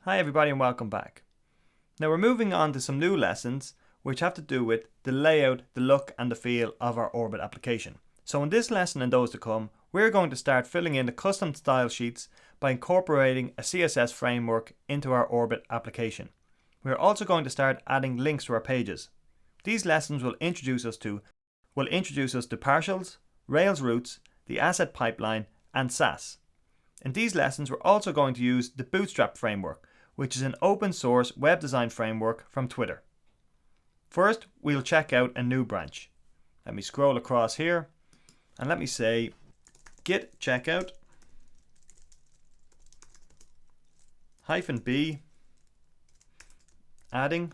Hi everybody and welcome back. Now we're moving on to some new lessons which have to do with the layout, the look and the feel of our Orbit application. So in this lesson and those to come, we're going to start filling in the custom style sheets by incorporating a CSS framework into our Orbit application. We're also going to start adding links to our pages. These lessons will introduce us to partials, Rails roots, the asset pipeline and Sass. In these lessons we're also going to use the Bootstrap framework, which is an open source web design framework from Twitter. First, we'll check out a new branch. Let me scroll across here and let me say git checkout -b adding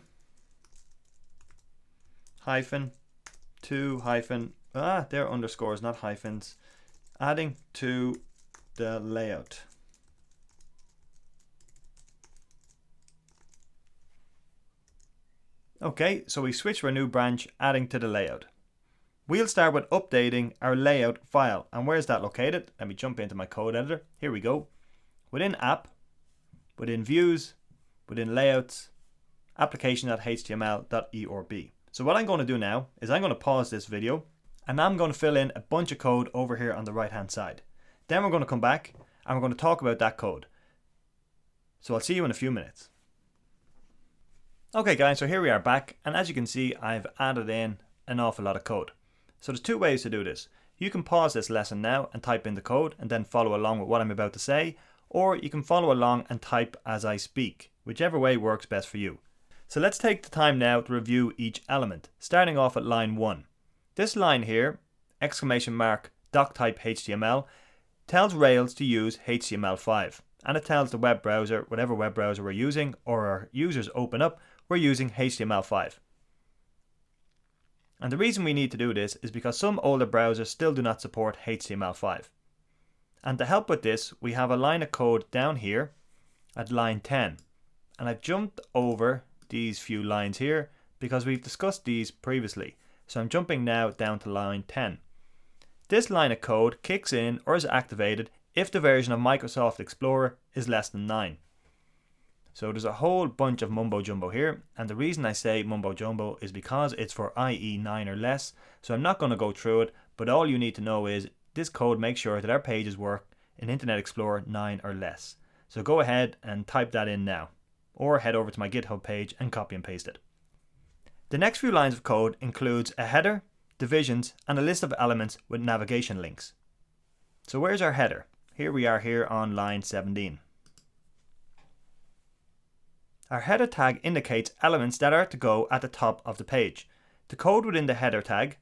they're underscores, not hyphens, adding to the layout. Okay, so we switch for a new branch, adding to the layout. We'll start with updating our layout file. And where's that located? Let me jump into my code editor. Here we go. Within app, within views, within layouts, application.html.orb. So what I'm going to do now is I'm going to pause this video and I'm going to fill in a bunch of code over here on the right hand side. Then we're going to come back and we're going to talk about that code. So I'll see you in a few minutes. Okay guys, so here we are back, and as you can see I've added in an awful lot of code. So there's two ways to do this. You can pause this lesson now and type in the code and then follow along with what I'm about to say, or you can follow along and type as I speak, whichever way works best for you. So let's take the time now to review each element, starting off at line 1. This line here, $doctype_HTML, tells Rails to use HTML5, and it tells the web browser, whatever web browser we're using or our users open up, we're using HTML5. And the reason we need to do this is because some older browsers still do not support HTML5. And to help with this, we have a line of code down here at line 10. And I've jumped over these few lines here because we've discussed these previously. So I'm jumping now down to line 10. This line of code kicks in or is activated if the version of Microsoft Explorer is less than 9. So there's a whole bunch of mumbo jumbo here, and the reason I say mumbo jumbo is because it's for IE 9 or less, so I'm not going to go through it, but all you need to know is this code makes sure that our pages work in Internet Explorer 9 or less. So go ahead and type that in now, or head over to my GitHub page and copy and paste it. The next few lines of code includes a header, divisions, and a list of elements with navigation links. So where's our header? Here we are here on line 17. Our header tag indicates elements that are to go at the top of the page. The code within the header tag,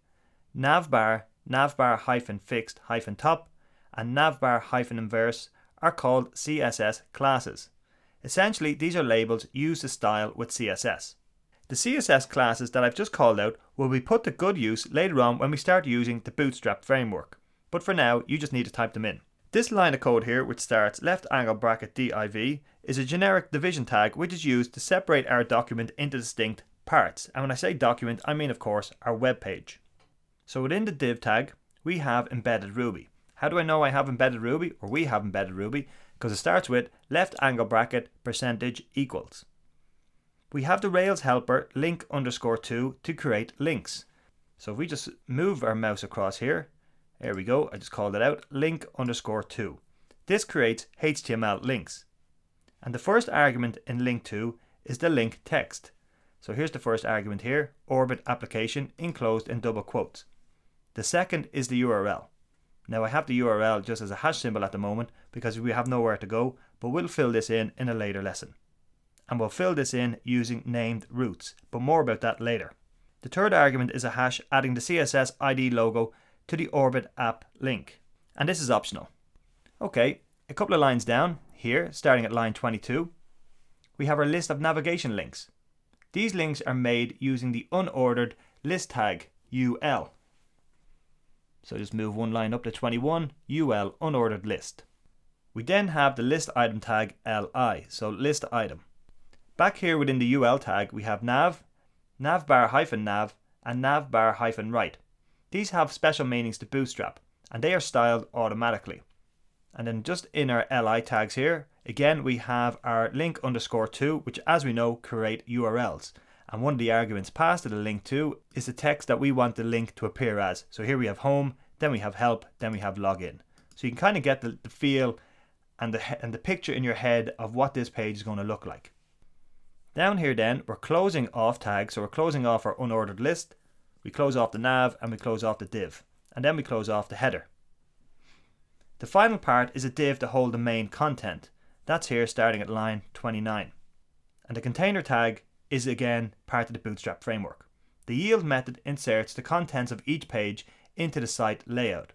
navbar, navbar-fixed-top, and navbar-inverse are called CSS classes. Essentially, these are labels used to style with CSS. The CSS classes that I've just called out will be put to good use later on when we start using the Bootstrap framework. But for now, you just need to type them in. This line of code here, which starts _div, is a generic division tag which is used to separate our document into distinct parts. And when I say document, I mean of course our web page. So within the div tag, we have embedded Ruby. How do I know I have embedded Ruby, or we have embedded Ruby? Because it starts with %equals. We have the Rails helper link_2 to create links. So if we just move our mouse across here, there we go, I just called it out, link_2. This creates HTML links. And the first argument in link2 is the link text. So here's the first argument here, Orbit application enclosed in double quotes. The second is the URL. Now I have the URL just as a hash symbol at the moment because we have nowhere to go, but we'll fill this in a later lesson. And we'll fill this in using named roots, but more about that later. The third argument is a hash adding the CSS ID logo to the Orbit app link, and this is optional. Okay, a couple of lines down here, starting at line 22, we have our list of navigation links. These links are made using the unordered list tag UL. So just move one line up to 21, UL unordered list. We then have the list item tag LI, so list item. Back here within the UL tag we have nav, navbar-nav, and navbar-right. These have special meanings to Bootstrap, and they are styled automatically. And then just in our li tags here, again, we have our link underscore to, which as we know, create URLs. And one of the arguments passed to the link to is the text that we want the link to appear as. So here we have home, then we have help, then we have login. So you can kind of get the feel and the picture in your head of what this page is going to look like. Down here then, we're closing off tags. So we're closing off our unordered list. We close off the nav and we close off the div. And then we close off the header. The final part is a div to hold the main content. That's here starting at line 29. And the container tag is again part of the Bootstrap framework. The yield method inserts the contents of each page into the site layout.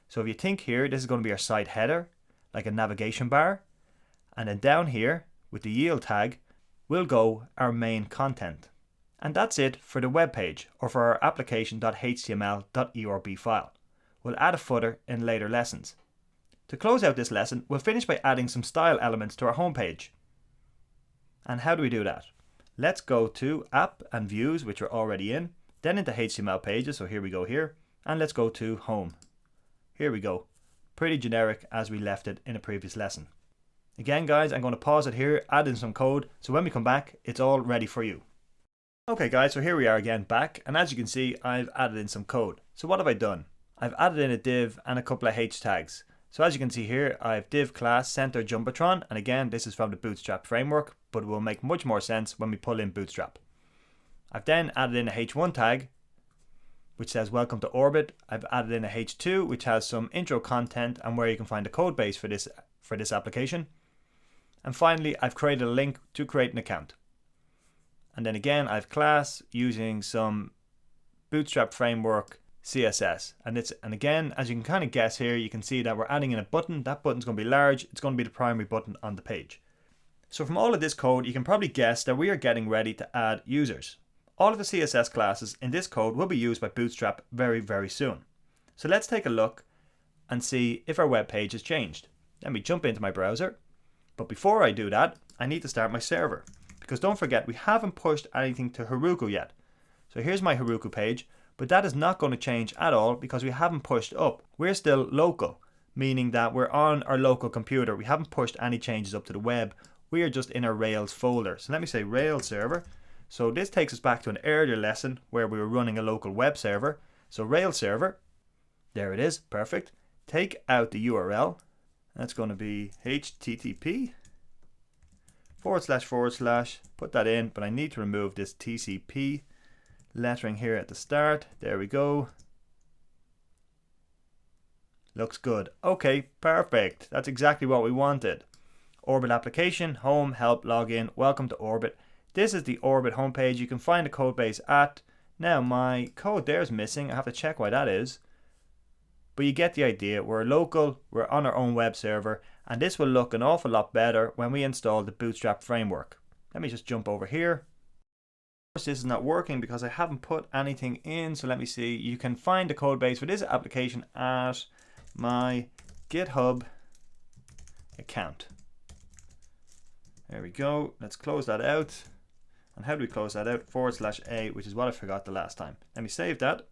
So if you think here, this is going to be our site header, like a navigation bar. And then down here with the yield tag will go our main content. And that's it for the web page or for our application.html.orb file. We'll add a footer in later lessons. To close out this lesson, we'll finish by adding some style elements to our homepage. And how do we do that? Let's go to App and Views, which we're already in, then into HTML pages, so here we go here, and let's go to Home. Here we go. Pretty generic as we left it in a previous lesson. Again guys, I'm going to pause it here, add in some code, so when we come back, it's all ready for you. Okay guys, so here we are again back, and as you can see, I've added in some code. So what have I done? I've added in a div and a couple of H tags. So as you can see here, I have div class center jumbotron, and again, this is from the Bootstrap framework, but it will make much more sense when we pull in Bootstrap. I've then added in a H1 tag, which says welcome to Orbit. I've added in a H2, which has some intro content and where you can find the code base for this application. And finally, I've created a link to create an account. And then again, I've class using some Bootstrap framework CSS. And again, as you can kind of guess here, you can see that we're adding in a button. That button's going to be large. It's going to be the primary button on the page. So from all of this code, you can probably guess that we are getting ready to add users. All of the CSS classes in this code will be used by Bootstrap very, very soon. So let's take a look and see if our web page has changed. Let me jump into my browser. But before I do that, I need to start my server. Because don't forget, we haven't pushed anything to Heroku yet. So here's my Heroku page, but that is not going to change at all because we haven't pushed up. We're still local, meaning that we're on our local computer. We haven't pushed any changes up to the web. We are just in our Rails folder. So let me say Rails server. So this takes us back to an earlier lesson where we were running a local web server. So Rails server, there it is, perfect. Take out the URL. That's going to be http // put that in, but I need to remove this TCP lettering here at the start. There we go. Looks good. Okay, perfect. That's exactly what we wanted. Orbit application, home, help, login, welcome to Orbit. This is the Orbit homepage. You can find the code base at. Now my code there is missing. I have to check why that is. But you get the idea. We're local, we're on our own web server, and this will look an awful lot better when we install the Bootstrap framework. Let me just jump over here. Of course, this is not working because I haven't put anything in, so let me see. You can find the code base for this application at my GitHub account. There we go. Let's close that out. And how do we close that out? /A, which is what I forgot the last time. Let me save that.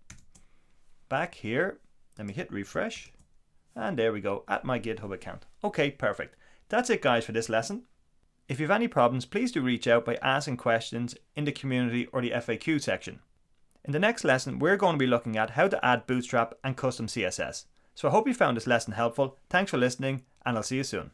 Back here. Let me hit refresh. And there we go, at my GitHub account. Okay, perfect. That's it guys for this lesson. If you have any problems, please do reach out by asking questions in the community or the FAQ section. In the next lesson, we're going to be looking at how to add Bootstrap and custom CSS. So I hope you found this lesson helpful. Thanks for listening, and I'll see you soon.